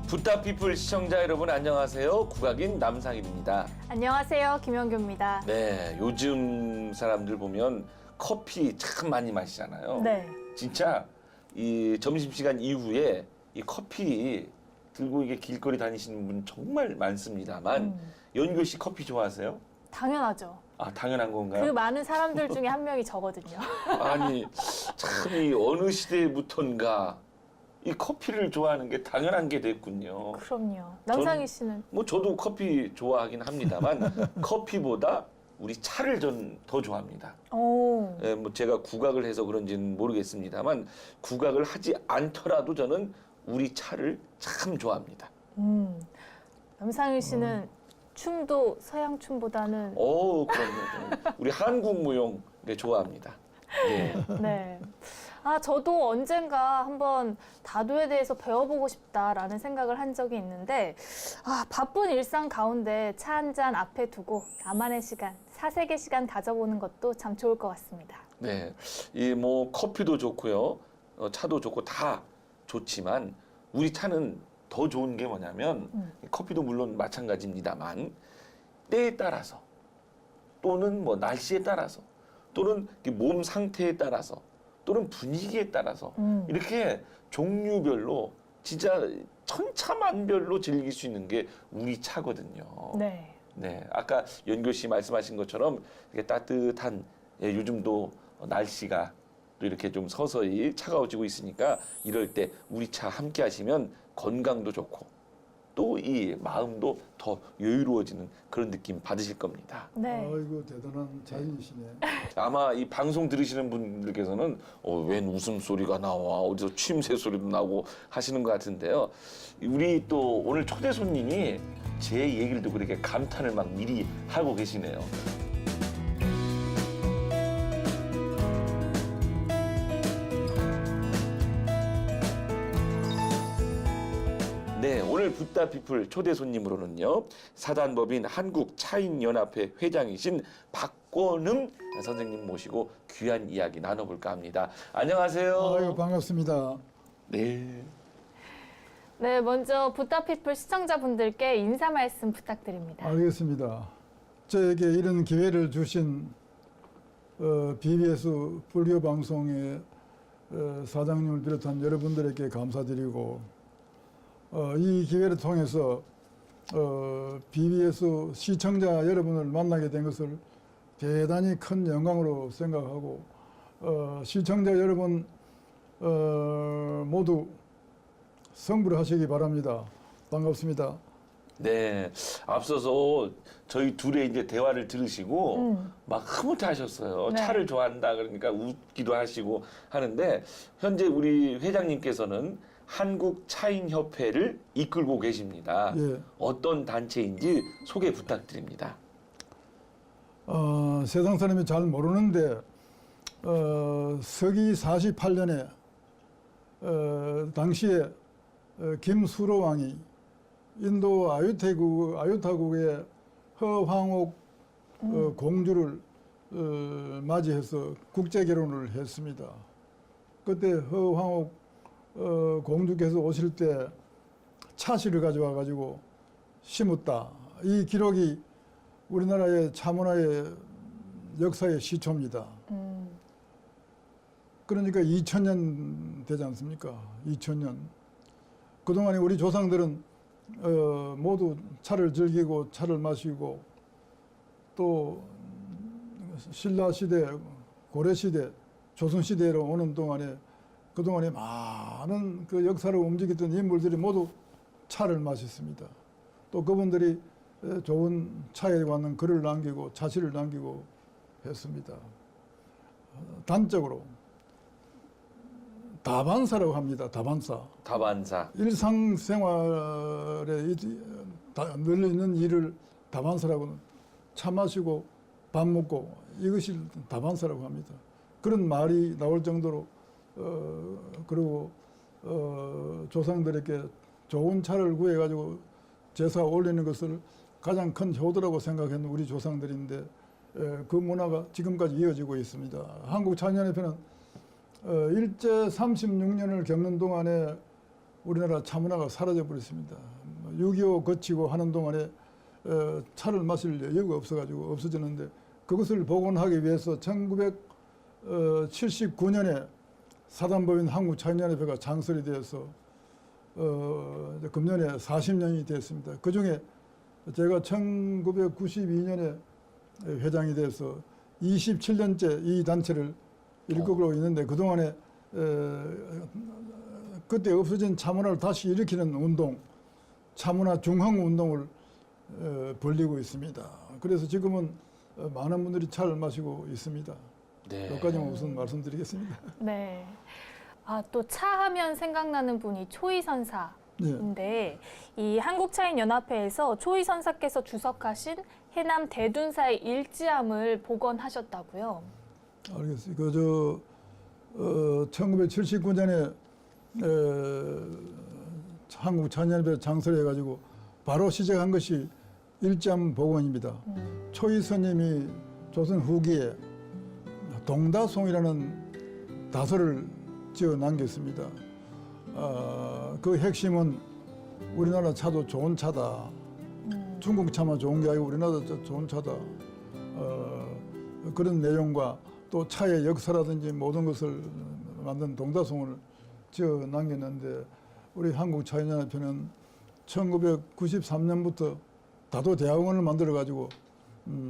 붓다피플 시청자 여러분 안녕하세요. 국악인 남상일입니다. 안녕하세요. 김영규입니다. 네, 요즘 사람들 보면 커피 참 많이 마시잖아요. 네. 진짜 이 점심시간 이후에 이 커피 들고 이게 길거리 다니시는 분 정말 많습니다만 연교 씨 커피 좋아하세요? 당연하죠. 아, 당연한 건가요? 그 많은 사람들 중에 한 명이 저거든요. 아니, 참 이 어느 시대부턴가 이 커피를 좋아하는 게 당연한 게 됐군요. 그럼요. 남상희 씨는? 뭐 저도 커피 좋아하긴 합니다만 커피보다 우리 차를 전 더 좋아합니다. 오. 예, 뭐 제가 국악을 해서 그런지는 모르겠습니다만 국악을 하지 않더라도 저는 우리 차를 참 좋아합니다. 남상희 씨는 춤도 서양 춤보다는 그럼요. 저는 우리 한국 무용 네, 좋아합니다. 예. 네. 아, 저도 언젠가 한번 다도에 대해서 배워보고 싶다라는 생각을 한 적이 있는데, 아, 바쁜 일상 가운데 차 한 잔 앞에 두고 나만의 시간, 사색의 시간 가져보는 것도 참 좋을 것 같습니다. 네, 이 뭐 커피도 좋고요, 차도 좋고 다 좋지만 우리 차는 더 좋은 게 뭐냐면 커피도 물론 마찬가지입니다만 때에 따라서 또는 뭐 날씨에 따라서 또는 몸 상태에 따라서 또는 분위기에 따라서 이렇게 종류별로 진짜 천차만별로 즐길 수 있는 게 우리 차거든요. 네. 네, 아까 연교 씨 말씀하신 것처럼 이렇게 따뜻한 요즘도 날씨가 또 이렇게 좀 서서히 차가워지고 있으니까 이럴 때 우리 차 함께 하시면 건강도 좋고 또 이 마음도 더 여유로워지는 그런 느낌 받으실 겁니다. 네. 아이고 대단한 자연이시네. 아마 이 방송 들으시는 분들께서는 웬 웃음소리가 나와 어디서 취임새 소리도 나고 하시는 것 같은데요. 우리 또 오늘 초대 손님이 제 얘기를 듣고 이렇게 감탄을 막 미리 하고 계시네요. 네, 오늘 붓다피플 초대 손님으로는요, 사단법인 한국차인연합회 회장이신 박권음 선생님 모시고 귀한 이야기 나눠볼까 합니다. 안녕하세요. 아이고 반갑습니다. 네. 네, 먼저 붓다피플 시청자분들께 인사 말씀 부탁드립니다. 알겠습니다. 저에게 이런 기회를 주신 BBS 불교 방송의 사장님을 비롯한 여러분들에게 감사드리고 이 기회를 통해서 BBS 시청자 여러분을 만나게 된 것을 대단히 큰 영광으로 생각하고 시청자 여러분 모두 성불 하시기 바랍니다. 반갑습니다. 네, 앞서서 저희 둘의 이제 대화를 들으시고 막 흐뭇하셨어요. 네. 차를 좋아한다 그러니까 웃기도 하시고 하는데 현재 우리 회장님께서는 한국차인협회를 이끌고 계십니다. 예. 어떤 단체인지 소개 부탁드립니다. 세상 사람이 잘 모르는데 서기 48년에 당시에 김수로 왕이 인도 아유타국의 허황옥 공주를 맞이해서 국제 결혼을 했습니다. 그때 허황옥 공주께서 오실 때 차씨를 가져와 가지고 심었다. 이 기록이 우리나라의 차문화의 역사의 시초입니다. 그러니까 2000년 되지 않습니까? 2000년. 그동안에 우리 조상들은 모두 차를 즐기고 차를 마시고 또 신라시대, 고려시대, 조선시대로 오는 동안에 그동안에 많은 그 역사를 움직였던 인물들이 모두 차를 마셨습니다. 또 그분들이 좋은 차에 관한 글을 남기고 차시를 남기고 했습니다. 단적으로 다반사라고 합니다. 다반사. 다반사. 일상생활에 늘 있는 일을 다반사라고는 차 마시고 밥 먹고 이것이 다반사라고 합니다. 그런 말이 나올 정도로 그리고 조상들에게 좋은 차를 구해가지고 제사 올리는 것을 가장 큰 효도라고 생각했는 우리 조상들인데 그 문화가 지금까지 이어지고 있습니다. 한국차인연합회는 일제 36년을 겪는 동안에 우리나라 차문화가 사라져 버렸습니다. 6.25 거치고 하는 동안에 차를 마실 여유가 없어가지고 없어졌는데 그것을 복원하기 위해서 1979년에 사단법인 한국차연연합회가 창설이 되어서 이제 금년에 40년이 됐습니다. 그 중에 제가 1992년에 회장이 돼서 27년째 이 단체를 일구고 있는데 그동안에 그때 없어진 차문화를 다시 일으키는 운동, 차문화 중흥 운동을 벌리고 있습니다. 그래서 지금은 많은 분들이 차를 마시고 있습니다. 네. 여기까지만 우선 말씀드리겠습니다. 네. 아, 또 차 하면 생각나는 분이 초이선사인데 이 한국차인연합회에서 초이선사께서 주석하신 해남 대둔사의 일지암을 복원하셨다고요? 알겠습니다. 1979년에 한국차연연합회 창설해가지고 바로 시작한 것이 일지암 복원입니다. 초이선님이 조선 후기에 동다송이라는 다소를 지어 남겼습니다. 그 핵심은 우리나라 차도 좋은 차다. 중국 차만 좋은 게 아니고 우리나라 좋은 차다. 그런 내용과 또 차의 역사라든지 모든 것을 만든 동다송을 지어 남겼는데 우리 한국차연연합회는 1993년부터 다도 대학원을 만들어 가지고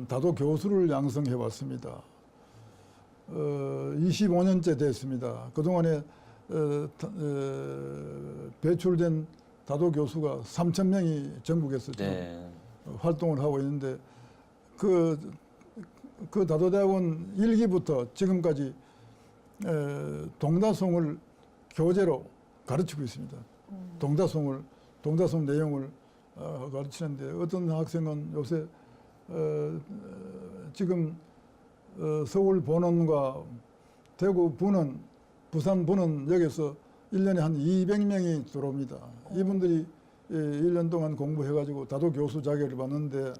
다도 교수를 양성해 왔습니다. 25년째 됐습니다. 그동안에 배출된 다도 교수가 3,000명이 전국에서 네. 활동을 하고 있는데 그 다도대학원 1기부터 지금까지 동다송을 교재로 가르치고 있습니다. 동다송 내용을 가르치는데 어떤 학생은 요새 지금 서울 본원과 대구 분원, 부산 분원 여기서 1년에 한 200명이 들어옵니다. 이분들이 1년 동안 공부해가지고 다도 교수 자격을 받는데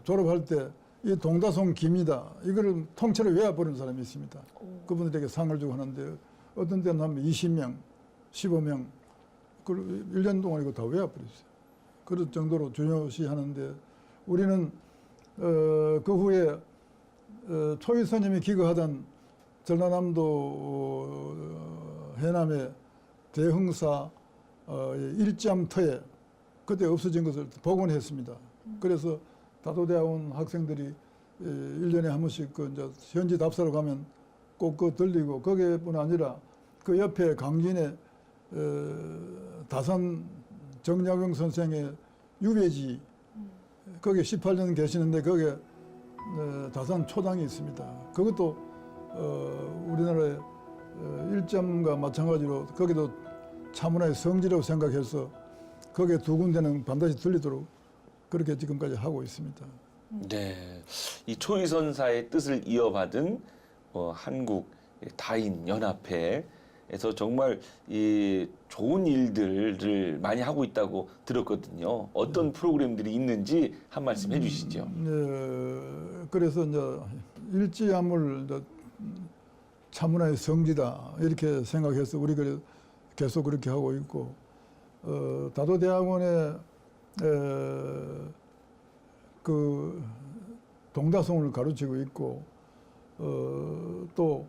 졸업할 때 이 동다송 기입니다. 이거를 통째로 외워버리는 사람이 있습니다. 그분들에게 상을 주고 하는데 어떤 때는 한 20명, 15명, 그걸 1년 동안 이거 다 외워버렸어요. 그럴 정도로 중요시 하는데 우리는 그 후에 초이선님이 기거하던 전라남도 해남의 대흥사 일지암터에 그때 없어진 것을 복원했습니다. 그래서 다도대학원 학생들이 1년에 한 번씩 그 이제 현지 답사로 가면 꼭 그거 들리고 거기뿐 아니라 그 옆에 강진에 다산 정약용 선생의 유배지 거기에 18년 계시는데 거기에 다산 초당이 있습니다. 그것도 우리나라의 일점과 마찬가지로 거기도 차문화의 성지라고 생각해서 거기에 두 군데는 반드시 들리도록 그렇게 지금까지 하고 있습니다. 네, 이 초이선사의 뜻을 이어받은 한국 다인 연합회에서 정말 이 좋은 일들을 많이 하고 있다고 들었거든요. 어떤 프로그램들이 있는지 한 말씀 해주시죠. 네, 그래서 이제 일지암을 이제 차문화의 성지다 이렇게 생각해서 우리가 계속 그렇게 하고 있고 다도대학원에 그 동다송을 가르치고 있고 또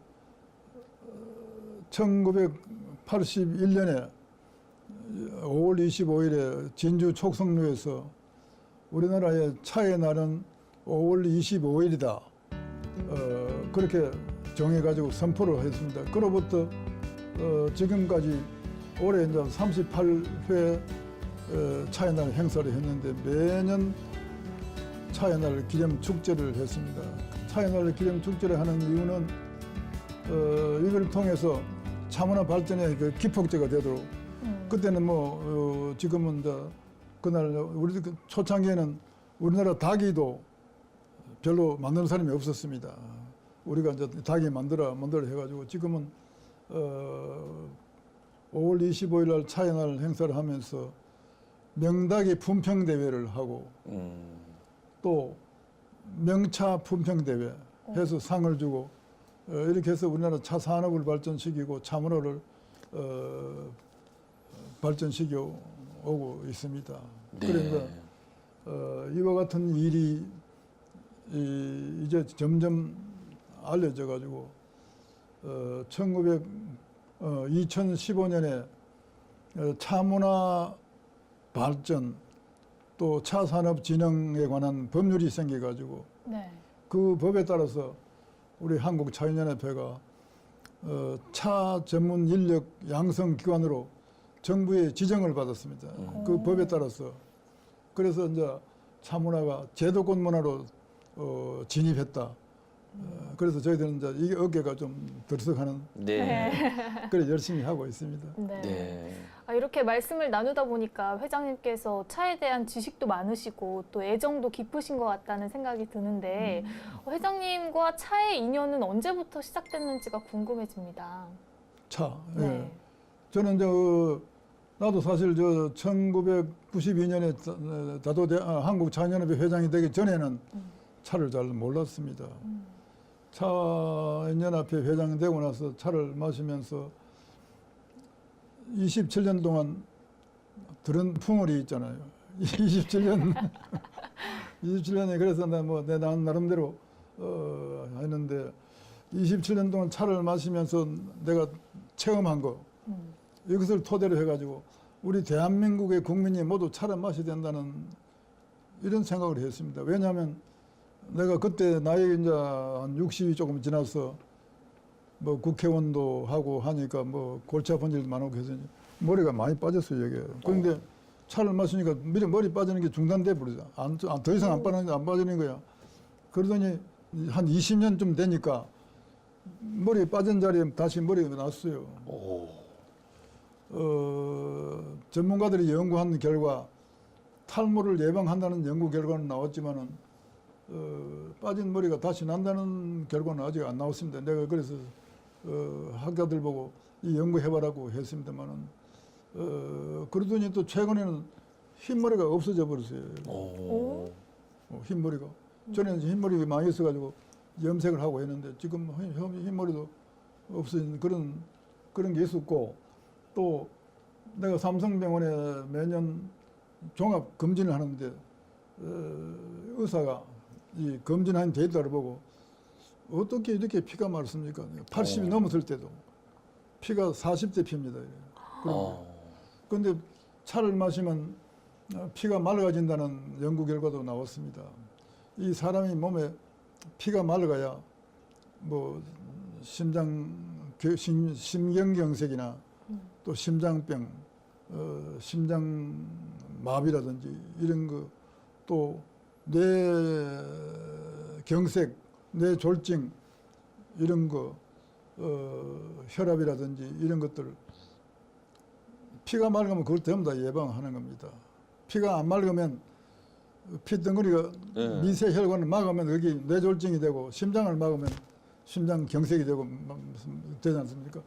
1981년에 5월 25일에 진주 촉성루에서 우리나라의 차의 날은 5월 25일이다. 그렇게 정해가지고 선포를 했습니다. 그로부터 지금까지 올해 이제 38회 차의 날 행사를 했는데 매년 차의 날 기념 축제를 했습니다. 차의 날 기념 축제를 하는 이유는 이걸 통해서 차문화 발전의 그 기폭제가 되도록 그때는 뭐 지금은 이제 그날 우리 초창기에는 우리나라 닭이도 별로 만드는 사람이 없었습니다. 우리가 이제 닭이 만들어 해가지고 지금은 5월 25일 날 차의 날 행사를 하면서 명닭이 품평 대회를 하고 또 명차 품평 대회 해서 상을 주고 이렇게 해서 우리나라 차 산업을 발전시키고 차문화를 발전시켜 오고 있습니다. 네. 그러니까 이와 같은 일이 이제 점점 알려져 가지고 2015년에 차문화 발전 또 차산업 진흥에 관한 법률이 생겨 가지고 네. 그 법에 따라서 우리 한국 차연연합회가 차 전문 인력 양성 기관으로 정부의 지정을 받았습니다. 그 법에 따라서. 그래서 이제 차문화가 제도권 문화로 진입했다. 그래서 저희들은 이제 이 어깨가 좀 들썩하는 네. 그래 열심히 하고 있습니다. 네. 네. 이렇게 말씀을 나누다 보니까 회장님께서 차에 대한 지식도 많으시고 또 애정도 깊으신 것 같다는 생각이 드는데 회장님과 차의 인연은 언제부터 시작됐는지가 궁금해집니다. 차. 네. 예. 저는 나도 사실 1992년에 한국 차연연합회 회장이 되기 전에는 차를 잘 몰랐습니다. 차연연합회 회장이 되고 나서 차를 마시면서 27년 동안 들은 풍월이 있잖아요. 27년에 그래서 내 나름대로 했는데 27년 동안 차를 마시면서 내가 체험한 거 이것을 토대로 해가지고 우리 대한민국의 국민이 모두 차를 마셔야 된다는 이런 생각을 했습니다. 왜냐하면 내가 그때 나이 이제 한 60이 조금 지나서 뭐 국회의원도 하고 하니까 뭐 골치 아픈 일도 많고 해서 머리가 많이 빠졌어요, 여기. 그런데 차를 마시니까 머리 빠지는 게 중단돼 버리죠. 더 이상 안 빠지는 거야. 그러더니 한 20년쯤 되니까 머리 빠진 자리에 다시 머리가 났어요. 오. 전문가들이 연구한 결과 탈모를 예방한다는 연구 결과는 나왔지만은 빠진 머리가 다시 난다는 결과는 아직 안 나왔습니다. 내가 그래서 학자들 보고 이 연구해봐라고 했습니다만은 그러더니 또 최근에는 흰머리가 없어져 버렸어요. 오. 흰머리가. 전에는 흰머리가 많이 있어가지고 염색을 하고 했는데 지금 흰머리도 없어진 그런 게 있었고 또 내가 삼성병원에 매년 종합 검진을 하는데 의사가 이 검진한 데이터를 보고 어떻게 이렇게 피가 맑습니까? 80이 넘었을 때도 피가 40대 피입니다. 그런데 차를 마시면 피가 맑아진다는 연구 결과도 나왔습니다. 이 사람이 몸에 피가 맑아야 뭐 심경경색이나 또 심장병, 심장마비라든지 이런 거 또 뇌경색, 뇌졸중 이런 거 혈압이라든지 이런 것들 피가 맑으면 그걸 전부 다 예방하는 겁니다. 피가 안 맑으면 피덩어리가 미세 혈관을 막으면 여기 뇌졸중이 되고 심장을 막으면 심장경색이 되고 되지 않습니까?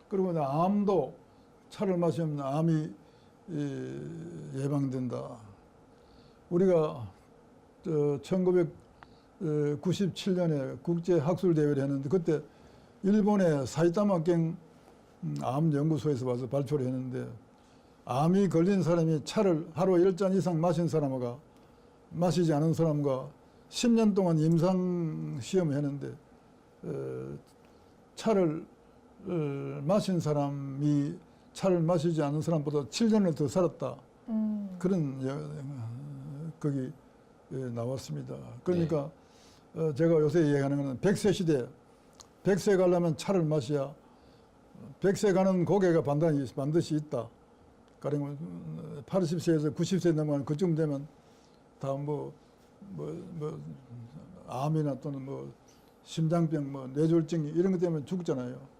그리고 암도 차를 마시면 암이 예방된다. 우리가 1997년에 국제학술대회를 했는데 그때 일본의 사이타마경 암연구소에서 와서 발표를 했는데 암이 걸린 사람이 차를 하루 10잔 이상 마신 사람과 마시지 않은 사람과 10년 동안 임상시험을 했는데 차를 마신 사람이 차를 마시지 않은 사람보다 7년을 더 살았다. 그런 거기 나왔습니다. 그러니까 제가 요새 얘기하는 것은 100세 시대, 100세 가려면 차를 마셔야 100세 가는 고개가 반드시 있다. 가령 80세에서 90세 넘어가는 그쯤 되면 다 암이나 또는 심장병, 뇌졸중 이런 것 때문에 죽잖아요.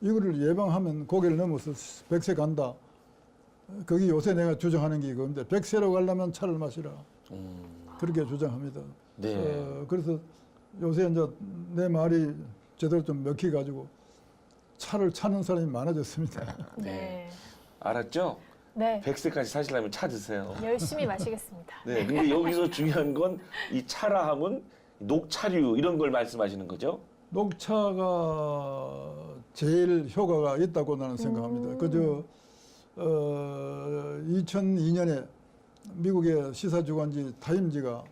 이거를 예방하면 고개를 넘어서 100세 간다. 거기 요새 내가 주장하는 게 이건데 100세로 가려면 차를 마시라. 그렇게 주장합니다. 네. 그래서 요새 이제 내 말이 제대로 좀 먹혀가지고 차를 찾는 사람이 많아졌습니다. 네. 알았죠? 네. 100세까지 사시려면 차 드세요. 열심히 마시겠습니다. 네. 근데 여기서 중요한 건 이 차라 함은 녹차류 이런 걸 말씀하시는 거죠? 녹차가 제일 효과가 있다고 나는 생각합니다. 그저 2002년에 미국의 시사주간지 타임지가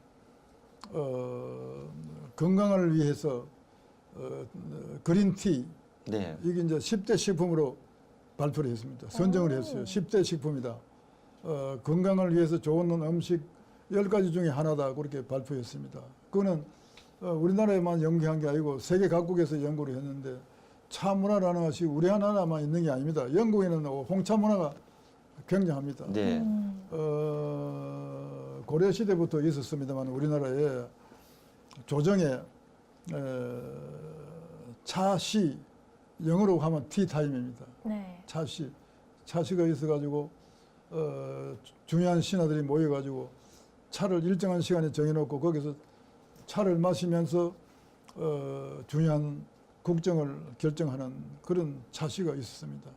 건강을 위해서 그린티 네. 이게 이제 10대 식품으로 발표를 했습니다. 선정을 했어요. 10대 식품이다. 건강을 위해서 좋은 음식 10가지 중에 하나다. 그렇게 발표했습니다. 그거는 우리나라에만 연구한 게 아니고 세계 각국에서 연구를 했는데 차 문화라는 것이 우리 나라만 있는 게 아닙니다. 영국에는 홍차 문화가 굉장합니다. 네. 고려 시대부터 있었습니다만 우리나라에 조정에 차시 영어로 하면 티타임입니다. 네. 차시가 있어가지고 중요한 신하들이 모여가지고 차를 일정한 시간에 정해놓고 거기서 차를 마시면서 중요한 국정을 결정하는 그런 차시가 있었습니다.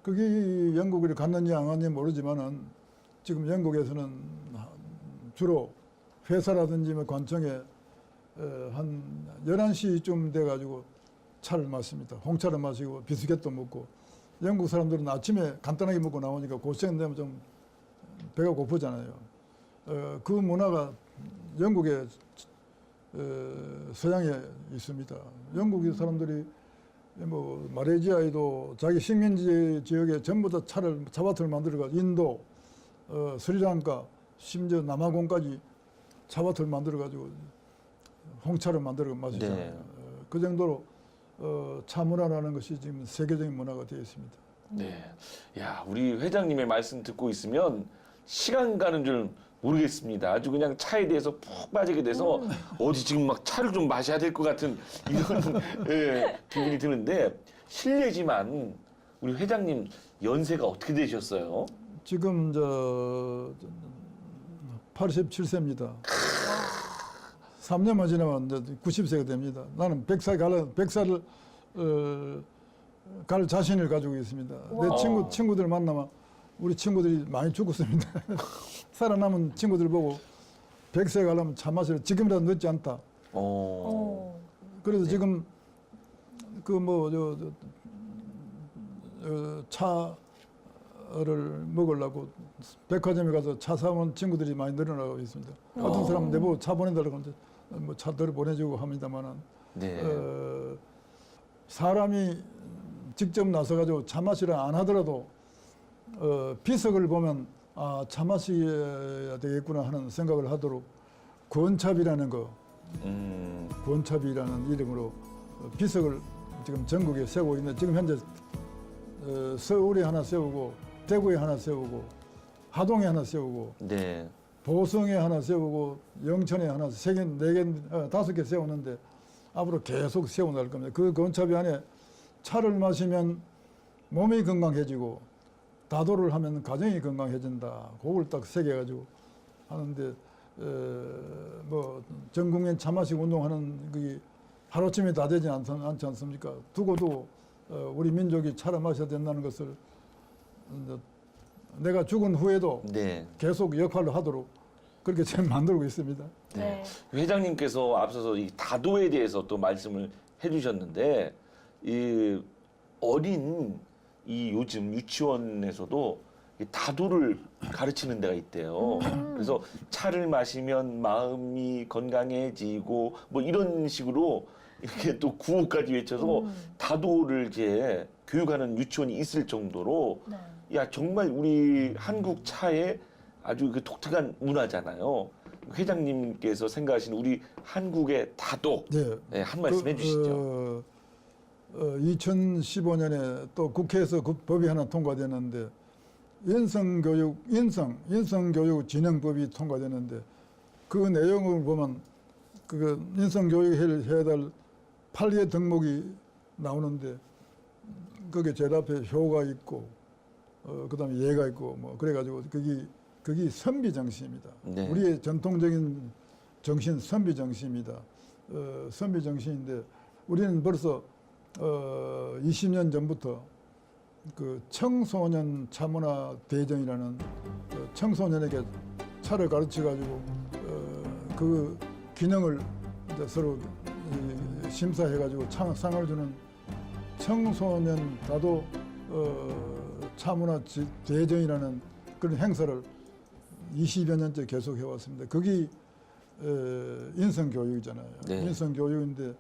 그게 영국으로 갔는지 안 갔는지 모르지만은 지금 영국에서는 주로 회사라든지 뭐 관청에 한 11시쯤 돼가지고 차를 마십니다. 홍차를 마시고 비스켓도 먹고 영국 사람들은 아침에 간단하게 먹고 나오니까 고시간 되면 좀 배가 고프잖아요. 그 문화가 영국의 서양에 있습니다. 영국 사람들이 뭐 말레이시아에도 자기 식민지 지역에 전부 다 차밭을 만들어가지고 인도, 스리랑카, 심지어 남아공까지 차밭을 만들어가지고 홍차를 만들어 마시잖아요. 네. 그 정도로 차 문화라는 것이 지금 세계적인 문화가 되어 있습니다. 네. 야, 우리 회장님의 말씀 듣고 있으면 시간 가는 줄 모르겠습니다. 아주 그냥 차에 대해서 푹 빠지게 돼서 어디 지금 막 차를 좀 마셔야 될 것 같은 이런 예, 기분이 드는데 실례지만 우리 회장님 연세가 어떻게 되셨어요? 지금 87세입니다. 3년만 지나면 이제 90세가 됩니다. 나는 100살을 갈 자신을 가지고 있습니다. 내 와. 친구들 만나면 우리 친구들이 많이 죽었습니다. 살아남은 친구들 보고 100세 가려면 차 마시려 지금이라도 늦지 않다. 그래서 지금 차를 먹으려고 백화점에 가서 차 사온 친구들이 많이 늘어나고 있습니다. 어떤 사람은 내보고 차 보내달라고 하는데 뭐 차들을 보내주고 합니다만은 네. 사람이 직접 나서가지고 차 마시라 안 하더라도 비석을 보면 아, 차 마셔야 되겠구나 하는 생각을 하도록 권차비라는 거, 권차비라는 이름으로 비석을 지금 전국에 세우고 있는데 지금 현재 서울에 하나 세우고 대구에 하나 세우고 하동에 하나 세우고 네. 보성에 하나 세우고 영천에 하나 세 개, 네 개, 5개 세우는데 앞으로 계속 세워나갈 겁니다. 그 권차비 안에 차를 마시면 몸이 건강해지고 다도를 하면 가정이 건강해진다. 그걸 딱 새겨가지고 하는데 뭐 전 국민 차 마시고 운동하는 그게 하루쯤에 다 되지 않지 않습니까? 두고도 우리 민족이 차를 마셔야 된다는 것을 내가 죽은 후에도 네. 계속 역할을 하도록 그렇게 지금 만들고 있습니다. 네. 회장님께서 앞서서 이 다도에 대해서 또 말씀을 해주셨는데 이 어린 이 요즘 유치원에서도 이 다도를 가르치는 데가 있대요. 그래서 차를 마시면 마음이 건강해지고 뭐 이런 식으로 이렇게 또 구호까지 외쳐서 다도를 이제 교육하는 유치원이 있을 정도로 네. 야 정말 우리 한국 차의 아주 그 독특한 문화잖아요. 회장님께서 생각하시는 우리 한국의 다도 네. 네, 한 말씀 해주시죠. 2015년에 또 국회에서 그 법이 하나 통과됐는데 인성교육진흥법이 통과됐는데 그 내용을 보면 그 인성교육을 해야 될 8개 덕목이 나오는데 거기에 제일 앞에 효가 있고 그다음에 예가 있고 뭐 그래가지고 그게 선비정신입니다. 네. 우리의 전통적인 정신 선비정신입니다. 선비정신인데 우리는 벌써 20년 전부터 그 청소년 차문화 대전이라는 청소년에게 차를 가르쳐 가지고 그 기능을 이제 서로 심사해 가지고 상을 주는 청소년 다도 차문화 대전이라는 그런 행사를 20여 년째 계속 해왔습니다. 거기 인성교육이잖아요. 네. 인성교육인데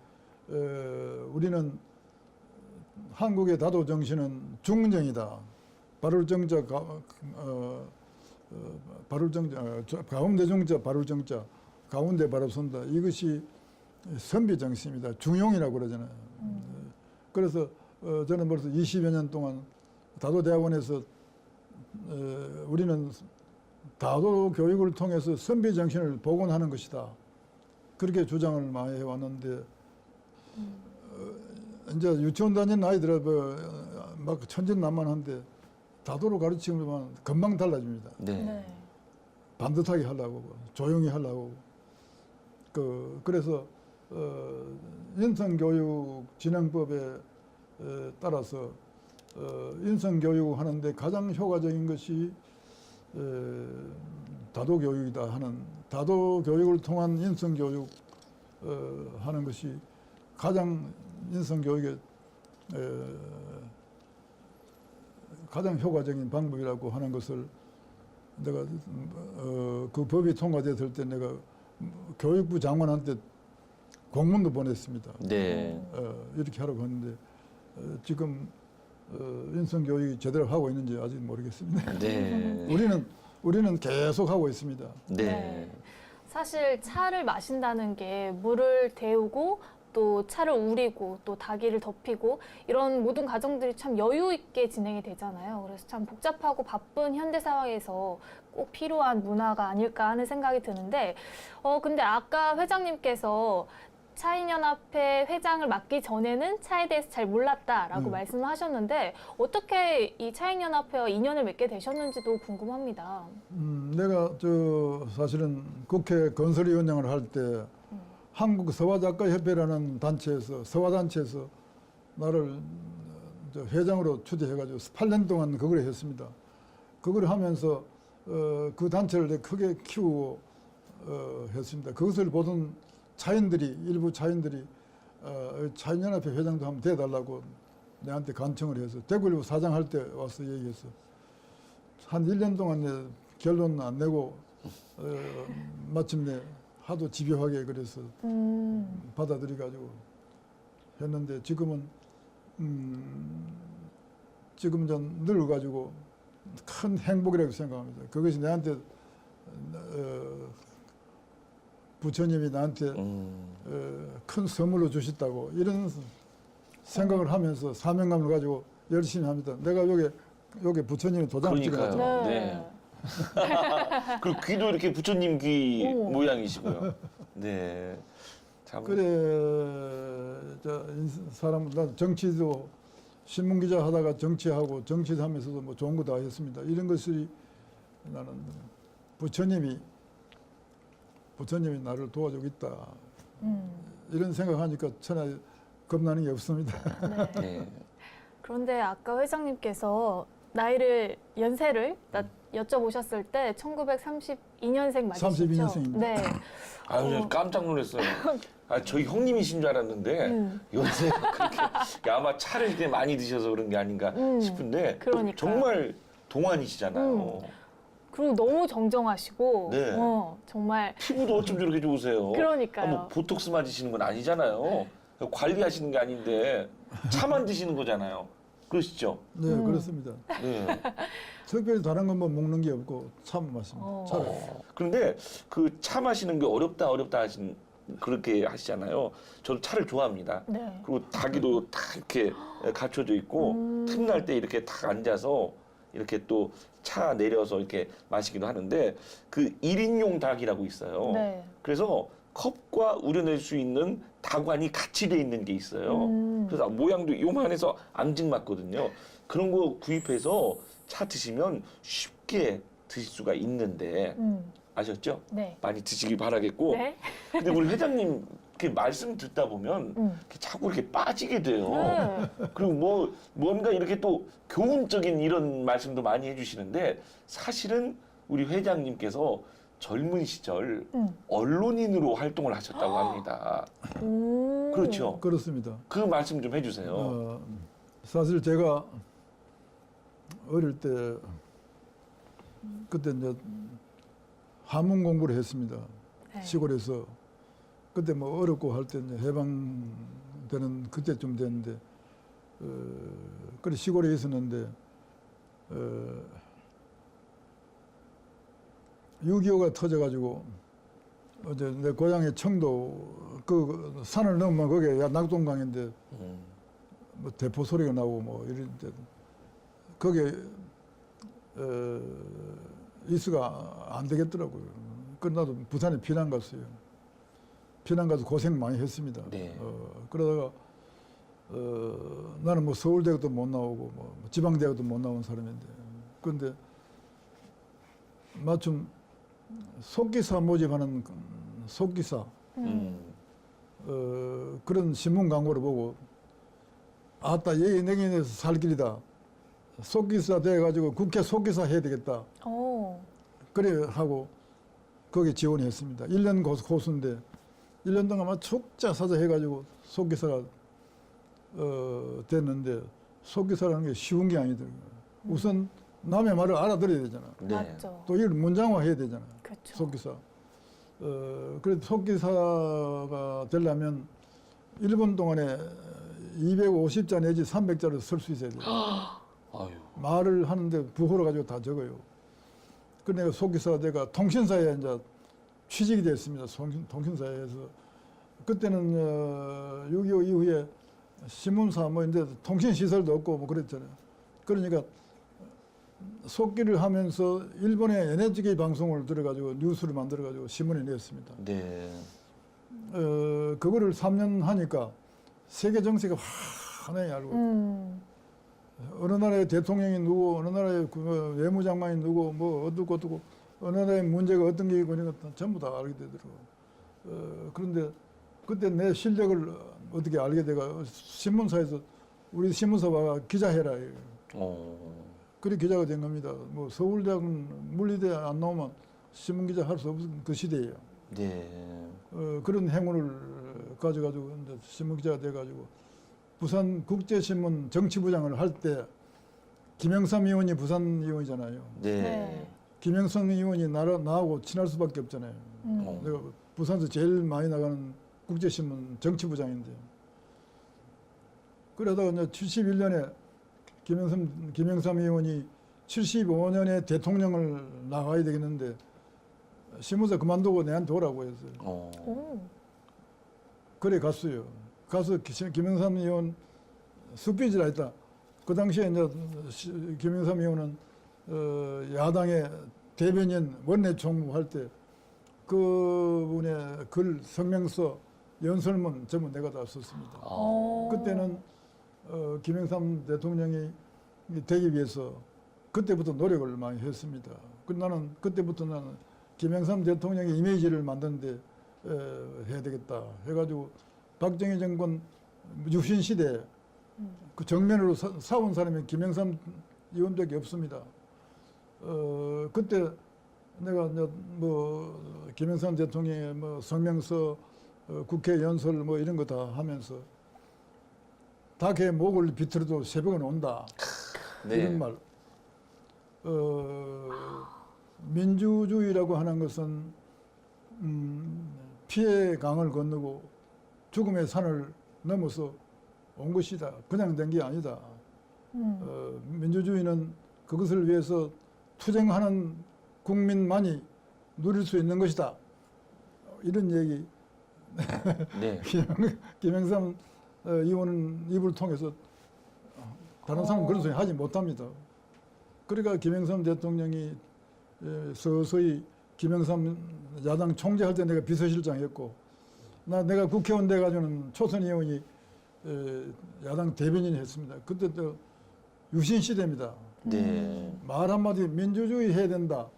우리는 한국의 다도 정신은 중정이다. 바를 정자, 바를 정자, 가운데 정자, 바를 정자, 가운데 바로 선다. 이것이 선비 정신입니다. 중용이라고 그러잖아요. 그래서 저는 벌써 20여 년 동안 다도대학원에서 우리는 다도 교육을 통해서 선비 정신을 복원하는 것이다. 그렇게 주장을 많이 해왔는데 이제 유치원 다니는 아이들은 막 천진난만한데 다도로 가르치면 금방 달라집니다. 네. 네. 반듯하게 하려고 조용히 하려고 그래서 인성교육진흥법에 따라서 인성교육 하는데 가장 효과적인 것이 다도교육이다 하는 다도교육을 통한 인성교육 하는 것이 가장 인성교육의 가장 효과적인 방법이라고 하는 것을 내가 그 법이 통과됐을 때 내가 교육부 장관한테 공문도 보냈습니다. 네. 이렇게 하라고 하는데 지금 인성교육이 제대로 하고 있는지 아직 모르겠습니다. 네. 우리는 계속 하고 있습니다. 네. 사실 차를 마신다는 게 물을 데우고 또 차를 우리고 또 닭이를 덮이고 이런 모든 과정들이 참 여유 있게 진행이 되잖아요. 그래서 참 복잡하고 바쁜 현대 사회에서 꼭 필요한 문화가 아닐까 하는 생각이 드는데 근데 아까 회장님께서 차인연합회 회장을 맡기 전에는 차에 대해서 잘 몰랐다라고 말씀을 하셨는데 어떻게 이 차인연합회와 인연을 맺게 되셨는지도 궁금합니다. 내가 사실은 국회 건설위원장을 할 때 한국 서화작가협회라는 단체에서 서화단체에서 나를 회장으로 추대해가지고 8년 동안 그걸 했습니다. 그걸 하면서 그 단체를 크게 키우고 했습니다. 그것을 보던 일부 차인들이 차인연합회 회장도 한번 돼달라고 내한테 간청을 해서 대구일보 사장할 때 와서 얘기했어. 한 1년 동안 결론 안 내고 마침내 하도 집요하게 그래서 받아들여가지고 했는데 지금은 좀 늙어가지고 큰 행복이라고 생각합니다. 그것이 내한테 부처님이 나한테 큰 선물로 주셨다고 이런 생각을 하면서 사명감을 가지고 열심히 합니다. 내가 여기 부처님이 도장을 그러니까요. 찍어가지고 네. 그리고 귀도 이렇게 부처님 귀 모양이시고요. 네. 참. 그래 사람 난 정치도 신문 기자 하다가 정치하고 정치하면서도 뭐 좋은 거 다 했습니다. 이런 것이 나는 부처님이 나를 도와주고 있다. 이런 생각하니까 천하에 겁나는 게 없습니다. 네. 네. 그런데 아까 회장님께서 연세를 여쭤보셨을 때 1932년생 맞으시죠? 32년생입니다. 네. 아유, 깜짝 놀랐어요. 저희 형님이신 줄 알았는데 연세가 그렇게 아마 차를 이렇게 많이 드셔서 그런 게 아닌가 싶은데 그러니까요. 정말 동안이시잖아요. 그리고 너무 정정하시고 네. 정말 피부도 어쩜 저렇게 좋으세요? 그러니까요. 뭐 보톡스 맞으시는 건 아니잖아요. 관리하시는 게 아닌데 차만 드시는 거잖아요. 그러시죠? 네, 그렇습니다. 네. 특별히 다른 건 뭐 먹는 게 없고 차만 마십니다. 차를. 그런데 그 차 마시는 게 어렵다 하신 그렇게 하시잖아요. 저도 차를 좋아합니다. 네. 그리고 닭이도 딱 이렇게 갖춰져 있고 틈날 때 이렇게 딱 앉아서 이렇게 또 차 내려서 이렇게 마시기도 하는데 그 1인용 닭이라고 있어요. 네. 그래서 컵과 우려낼 수 있는 다관이 같이 돼 있는 게 있어요. 그래서 모양도 요만해서 앙증맞거든요. 그런 거 구입해서 차 드시면 쉽게 드실 수가 있는데 아셨죠? 네. 많이 드시기 바라겠고. 네. 근데 우리 회장님 이렇게 말씀 듣다 보면 이렇게 자꾸 이렇게 빠지게 돼요. 네. 그리고 뭔가 이렇게 또 교훈적인 이런 말씀도 많이 해주시는데 사실은 우리 회장님께서 젊은 시절 언론인으로 활동을 하셨다고 합니다. 그렇죠. 그렇습니다. 그 말씀 좀 해주세요. 사실 제가 어릴 때 그때 이제 한문 공부를 했습니다. 네. 시골에서 그때 뭐 어렵고 할 때 이제 해방되는 그때쯤 됐는데 그래 시골에 있었는데 6.25가 터져가지고 어제 내 고향의 청도 그 산을 넘으면 거기에 낙동강인데 뭐 대포 소리가 나고 뭐 이런데 거기에 이수가 안 되겠더라고요. 그래서 나도 부산에 피난 갔어요. 피난 가서 고생 많이 했습니다. 네. 그러다가 나는 뭐 서울대학도 못 나오고 뭐 지방대학도 못 나온 사람인데 그런데 마침 속기사 모집하는 속기사 그런 신문 광고를 보고 아따 얘 내년에서 살 길이다. 속기사 돼가지고 국회 속기사 해야 되겠다. 오. 그래 하고 거기 지원했습니다. 1년 고수인데 1년 동안 막 축자사자 해가지고 속기사가 됐는데 속기사라는 게 쉬운 게 아니더라고요. 우선 남의 말을 알아들어야 되잖아. 네. 맞죠. 또 이걸 문장화 해야 되잖아. 그렇죠. 속기사. 그래도 속기사가 되려면 1분 동안에 250자 내지 300자를 쓸 수 있어야 돼요. 아유. 말을 하는데 부호를 가지고 다 적어요. 그래 내가 속기사가 내가 통신사에 이제 취직이 됐습니다. 통신사에서 그때는 6.25 이후에 신문사 뭐 이제 통신시설도 없고 뭐 그랬잖아요. 그러니까 속기를 하면서 일본의 NHK 방송을 들어가지고 뉴스를 만들어가지고 신문에 냈습니다. 네. 그거를 3년 하니까 세계 정세가 환하게 알고 어느 나라의 대통령이 누구, 어느 나라의 그 외무장관이 누구, 뭐 어떻고 어느 나라의 문제가 어떤 게 있고 이런 것도 전부 다 알게 되더라고요. 그런데 그때 내 실력을 어떻게 알게 돼가 신문사에서 우리 신문사 와 기자해라. 그래 기자가 된 겁니다. 뭐 서울대학은 물리대 안 나오면 신문기자 할 수 없는 그 시대예요. 네. 그런 행운을 가져가지고 이제 신문기자가 돼가지고 부산 국제신문 정치부장을 할 때 김영삼 의원이 부산 의원이잖아요. 네. 네. 김영삼 의원이 나하고 친할 수밖에 없잖아요. 내가 부산에서 제일 많이 나가는 국제신문 정치부장인데 그러다가 이제 71년에 김영삼 의원이 75년에 대통령을 나가야 되겠는데 신문사 그만두고 내한테 오라고 했어요. 오. 그래 갔어요. 가서 김영삼 의원 숙비지라 했다. 그 당시에 이제 김영삼 의원은 야당의 대변인 원내 총무할 때 그분의 글 성명서 연설문 전부 내가 다 썼습니다. 그때는 김영삼 대통령이 되기 위해서 그때부터 노력을 많이 했습니다. 나는 그때부터 나는 김영삼 대통령의 이미지를 만드는데 해야 되겠다 해가지고 박정희 정권 유신 시대 그 정면으로 싸운 사람이 김영삼 의원밖에 없습니다. 그때 내가 이제 뭐 김영삼 대통령의 뭐 성명서, 국회 연설 뭐 이런 거 다 하면서 닭의 목을 비틀어도 새벽은 온다. 네. 이런 말. 민주주의라고 하는 것은 피해 강을 건너고 죽음의 산을 넘어서 온 것이다. 그냥 된 게 아니다. 민주주의는 그것을 위해서 투쟁하는 국민만이 누릴 수 있는 것이다. 이런 얘기 네. 김영삼 의원은 입을 통해서 다른 사람은 그런 소리 하지 못합니다. 그러니까 김영삼 대통령이 서서히 김영삼 야당 총재할 때 내가 비서실장했고 내가 국회의원 돼가지고는 초선 의원이 야당 대변인 했습니다. 그때 또 유신 시대입니다. 네. 말 한마디 민주주의 해야 된다.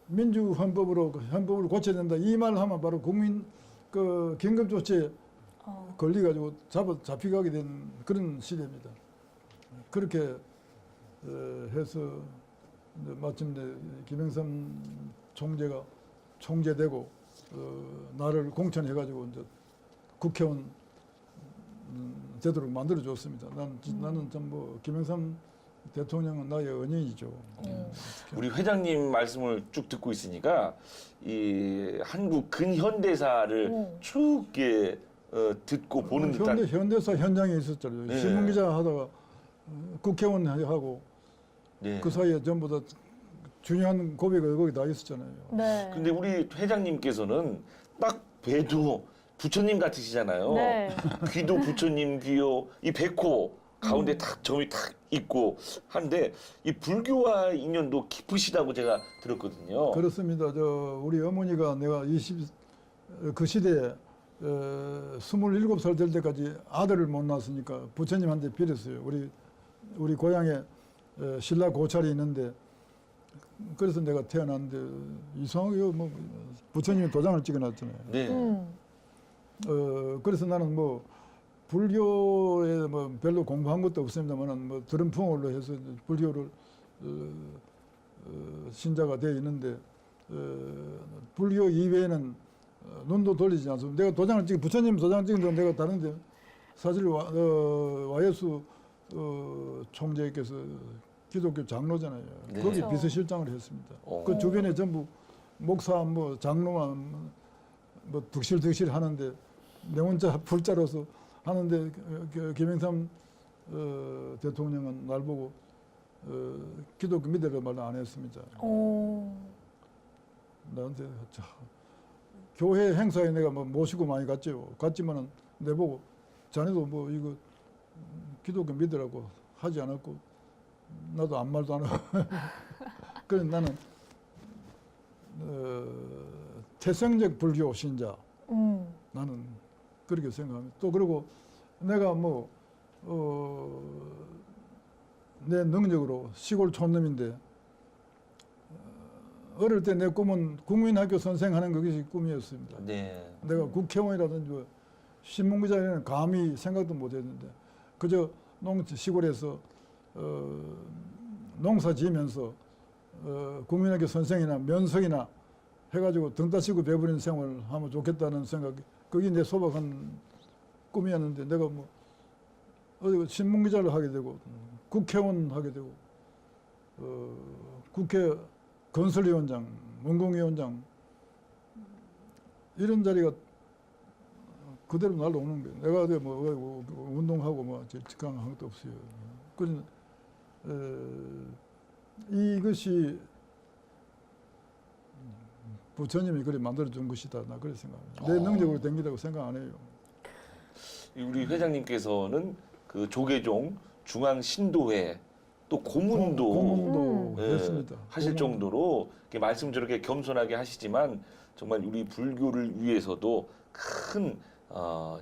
민주 헌법을 고쳐야 된다. 이 말 하면 바로 국민 그 긴급 조치에 걸려가지고 잡혀가게 된 그런 시대입니다. 그렇게 해서 마침내 김영삼 총재가 총재되고 나를 공천해가지고 이제 국회의원 되도록 만들어줬습니다. 나는 참 뭐 김영삼 대통령은 나의 은인이죠. 우리 회장님 말씀을 쭉 듣고 있으니까 이 한국 근현대사를 쭉 이렇게 듣고 보는 듯한 현대사 현장에 있었잖아요. 네. 신문기자 하다가 국회의원 하고 네. 그 사이에 전부 다 중요한 고백이 거기 다 있었잖아요. 네. 근데 우리 회장님께서는 딱 봬도 부처님 같으시잖아요. 네. 귀도 부처님 귀요, 이 백호 가운데 딱 점이 딱 있고 한데 이 불교와 인연도 깊으시다고 제가 들었거든요. 그렇습니다. 우리 어머니가 내가 그 시대에 27살 될 때까지 아들을 못 낳았으니까 부처님한테 빌었어요. 우리 고향에 신라 고찰이 있는데 그래서 내가 태어났는데 이상하게 뭐 부처님이 도장을 찍어놨잖아요. 네. 그래서 나는 뭐 불교에 뭐 별로 공부한 것도 없습니다만은 뭐 들은 풍으로 해서 불교를 신자가 되어 있는데 불교 이외에는 눈도 돌리지 않습니다. 내가 도장을 찍 부처님 도장 찍은 건 내가 다른데 사실 와예수 총재께서 기독교 장로잖아요. 네. 거기 그렇죠. 비서실장을 했습니다. 오. 그 주변에 전부 목사 뭐 장로만 뭐 득실득실 하는데 내 혼자 불자로서 하는데 김영삼 대통령은 날 보고 기독교 믿으라고 말을 안 했습니다. 오. 나한테 교회 행사에 내가 뭐 모시고 많이 갔죠. 갔지만은 내보고 자네도 뭐 이거 기독교 믿으라고 하지 않았고 나도 아무 말도 안 하고 그래서 나는 태생적 불교 신자 나는 그렇게 생각합니다. 또 그리고 내가 뭐 내 능력으로 시골 촌놈인데 어릴 때 내 꿈은 국민학교 선생하는 것이 꿈이었습니다. 네. 내가 국회의원이라든지 뭐 신문기자에는 감히 생각도 못했는데 그저 시골에서 농사 지으면서 국민학교 선생이나 면석이나 해가지고 등 따시고 배부리는 생활을 하면 좋겠다는 생각, 그게 내 소박한 꿈이었는데 내가 뭐 어디 신문기자를 하게 되고 국회의원 하게 되고 국회 건설위원장, 원공위원장 이런 자리가 그대로 날로 오는 거예요. 내가 어디 뭐 운동하고 뭐 직강한 것도 없어요. 그래서 이것이 부처님이 그래 만들어준 것이다. 나 그렇게 생각합니다. 내 능력으로 된 거라고 생각 안 해요. 우리 회장님께서는 그 조계종 중앙신도회 또 고문도 고문도 예, 했습니다. 하실 정도로 이렇게 말씀 저렇게 겸손하게 하시지만 정말 우리 불교를 위해서도 큰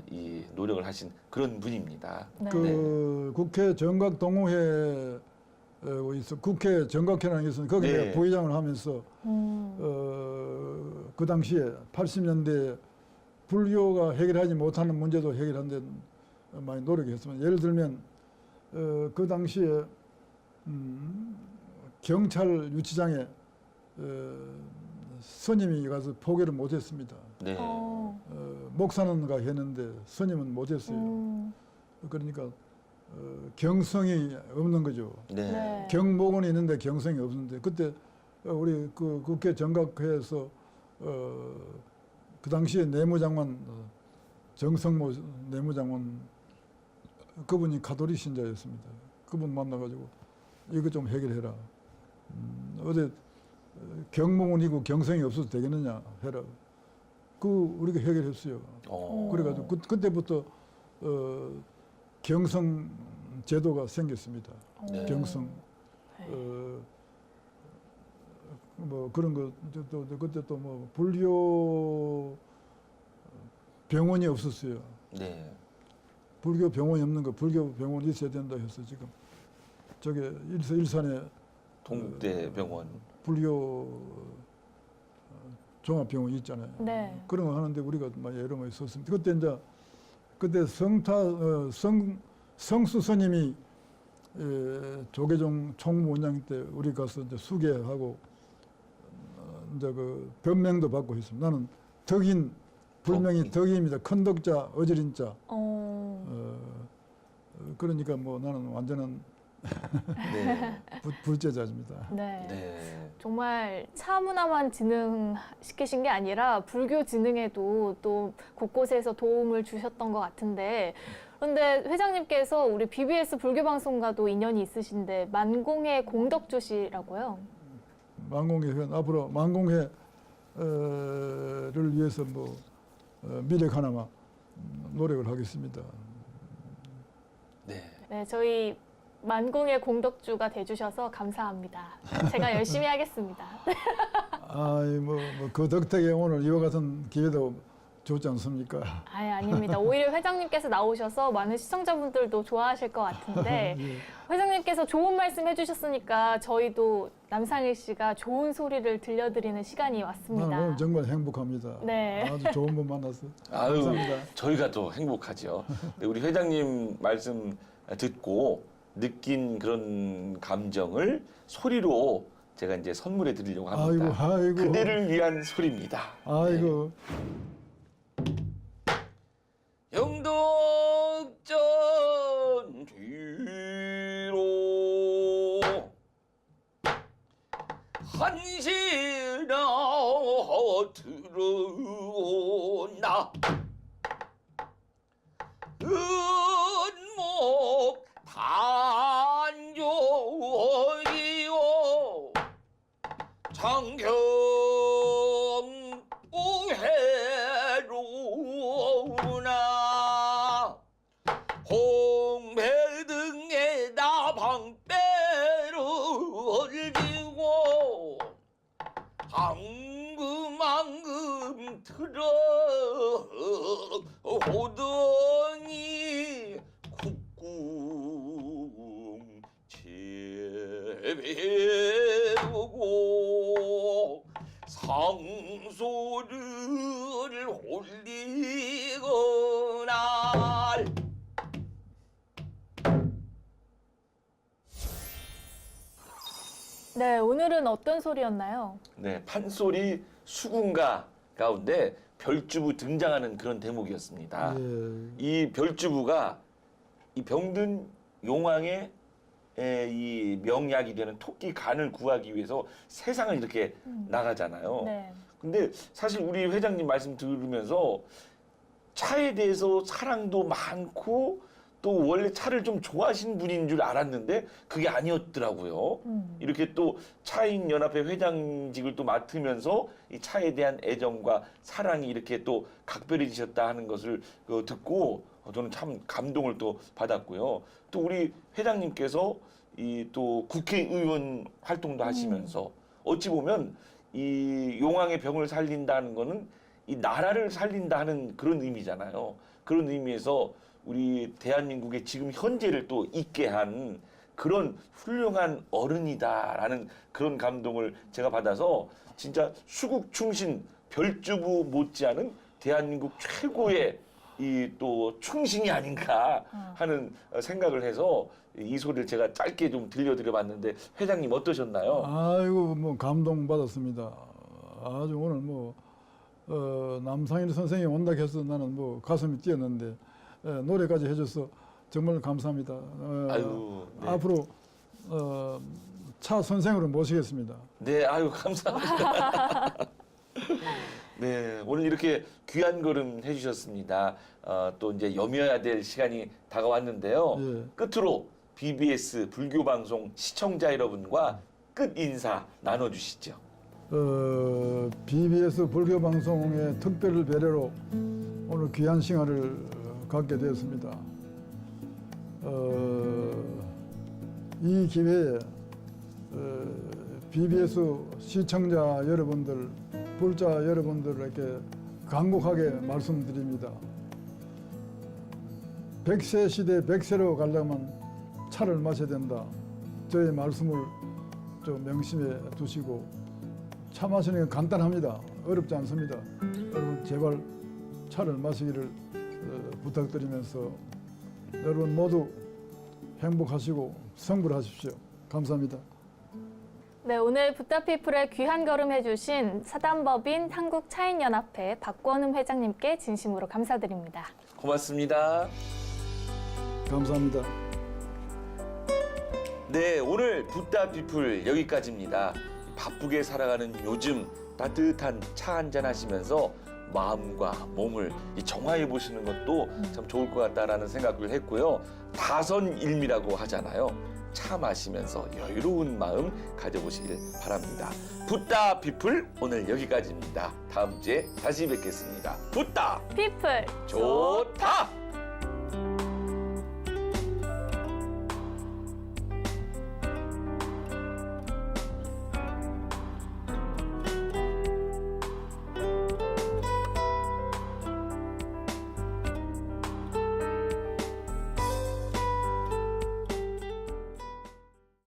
이 노력을 하신 그런 분입니다. 네. 그 국회 정각동호회 있어 국회 정각회라는 게 있었는데 거기 네. 내가 부의장을 하면서 그 당시에 80년대에 불교가 해결하지 못하는 문제도 해결하는 데 많이 노력했습니다. 예를 들면 그 당시에 경찰 유치장에 스님이 가서 포교를 못했습니다. 네. 목사는 가 했는데 스님은 못했어요. 그러니까 경성이 없는 거죠. 네. 네. 경복은 있는데 경성이 없는데 그때 우리 그 국회 정각회에서 그 당시에 내무장관 정성모 내무장관 그분이 가톨릭 신자였습니다. 그분 만나가지고 이거 좀 해결해라. 어제 경복은이고 경성이 없어도 되겠느냐 해라. 그 우리가 해결했어요. 그래가지고 그때부터 경성 제도가 생겼습니다. 네. 경성 뭐 그런 거 또 그때 또 뭐 불교 병원이 없었어요. 네. 불교 병원이 없는 거 불교 병원이 있어야 된다 해서 지금 저게 일산에 동국대병원. 불교 종합병원이 있잖아요. 네. 그런 거 하는데 우리가 많이 여러 번 썼습니다. 그때 이제 그때 성수 스님이 조계종 총무원장 때 우리 가서 이제 수계하고 이제 그 변명도 받고 했습니다. 나는 덕인 불명이 덕인입니다. 큰 덕자 어지린 자. 그러니까 뭐 나는 완전한 네. 불제자입니다. 네. 네. 정말 차 문화만 진흥시키신 게 아니라 불교 진흥에도 또 곳곳에서 도움을 주셨던 것 같은데, 그런데 회장님께서 우리 BBS 불교방송과도 인연이 있으신데 만공의 공덕주시라고요? 만공회 앞으로 만공회를 위해서 뭐 미력 하나만 노력을 하겠습니다. 네. 네, 저희 만공의 공덕주가 돼주셔서 감사합니다. 제가 열심히 하겠습니다. 아이 그 덕택에 오늘 이와 같은 기회도 좋지 않습니까? 아예 아닙니다. 오히려 회장님께서 나오셔서 많은 시청자분들도 좋아하실 것 같은데 예. 회장님께서 좋은 말씀 해주셨으니까 저희도 남상일 씨가 좋은 소리를 들려드리는 시간이 왔습니다. 나는 오늘 정말 행복합니다. 네. 아주 좋은 분 만나서 아유, 감사합니다. 저희가 또 행복하죠. 네, 우리 회장님 말씀 듣고 느낀 그런 감정을 소리로 제가 이제 선물해 드리려고 합니다. 아이고. 그대를 위한 소리입니다. 아이고. 영덕전 뒤로 한시나 들어오나 은목 단조이요 장경 우해로나 홍배 등에 나방배를 지고 앙금앙금 들어오더니 국궁 제배우고 상소를 올리거나 네, 오늘은 어떤 소리였나요? 네, 판소리 수군가 가운데 별주부 등장하는 그런 대목이었습니다. 예. 이 별주부가 이 병든 용왕의 이 명약이 되는 토끼 간을 구하기 위해서 세상을 이렇게 나가잖아요. 네. 근데 사실 우리 회장님 말씀 들으면서 차에 대해서 사랑도 많고 또 원래 차를 좀 좋아하시는 분인 줄 알았는데 그게 아니었더라고요. 이렇게 또 차인 연합회 회장직을 또 맡으면서 이 차에 대한 애정과 사랑이 이렇게 또 각별해지셨다 하는 것을 듣고 저는 참 감동을 또 받았고요. 또 우리 회장님께서 이 또 국회의원 활동도 하시면서 어찌 보면 이 용왕의 병을 살린다는 거는 이 나라를 살린다 하는 그런 의미잖아요. 그런 의미에서 우리 대한민국의 지금 현재를 또 있게 한 그런 훌륭한 어른이다라는 그런 감동을 제가 받아서 진짜 수국충신 별주부 못지않은 대한민국 최고의 이 또 충신이 아닌가 하는 생각을 해서 이 소리를 제가 짧게 좀 들려드려 봤는데 회장님 어떠셨나요? 아이고 감동 받았습니다. 아주 오늘 남상일 선생이 온다 해서 나는 가슴이 뛰었는데 노래까지 해줘서 정말 감사합니다. 아유, 네. 앞으로 차 선생으로 모시겠습니다. 네, 아유 감사합니다. 네, 오늘 이렇게 귀한 걸음 해주셨습니다. 또 이제 염려해야 될 시간이 다가왔는데요. 예. 끝으로 BBS 불교방송 시청자 여러분과 끝 인사 나눠주시죠. BBS 불교방송의 특별 배려로 오늘 귀한 시간을 갖게 되었습니다. 이 기회에 BBS 시청자 여러분들, 불자 여러분들에게 간곡하게 말씀드립니다. 100세 시대 100세로 가려면 차를 마셔야 된다. 저의 말씀을 좀 명심해 두시고 차 마시는 게 간단합니다. 어렵지 않습니다. 여러분 제발 차를 마시기를 부탁드리면서 여러분 모두 행복하시고 성불하십시오. 감사합니다. 네, 오늘 부타피플에 귀한 걸음 해주신 사단법인 한국차인연합회 박권음 회장님께 진심으로 감사드립니다. 고맙습니다. 감사합니다. 네, 오늘 붓다 피플 여기까지입니다. 바쁘게 살아가는 요즘 따뜻한 차 한잔 하시면서 마음과 몸을 정화해 보시는 것도 참 좋을 것 같다라는 생각을 했고요. 다선일미라고 하잖아요. 차 마시면서 여유로운 마음 가져보시길 바랍니다. 붓다 피플 오늘 여기까지입니다. 다음 주에 다시 뵙겠습니다. 붓다 피플 좋다.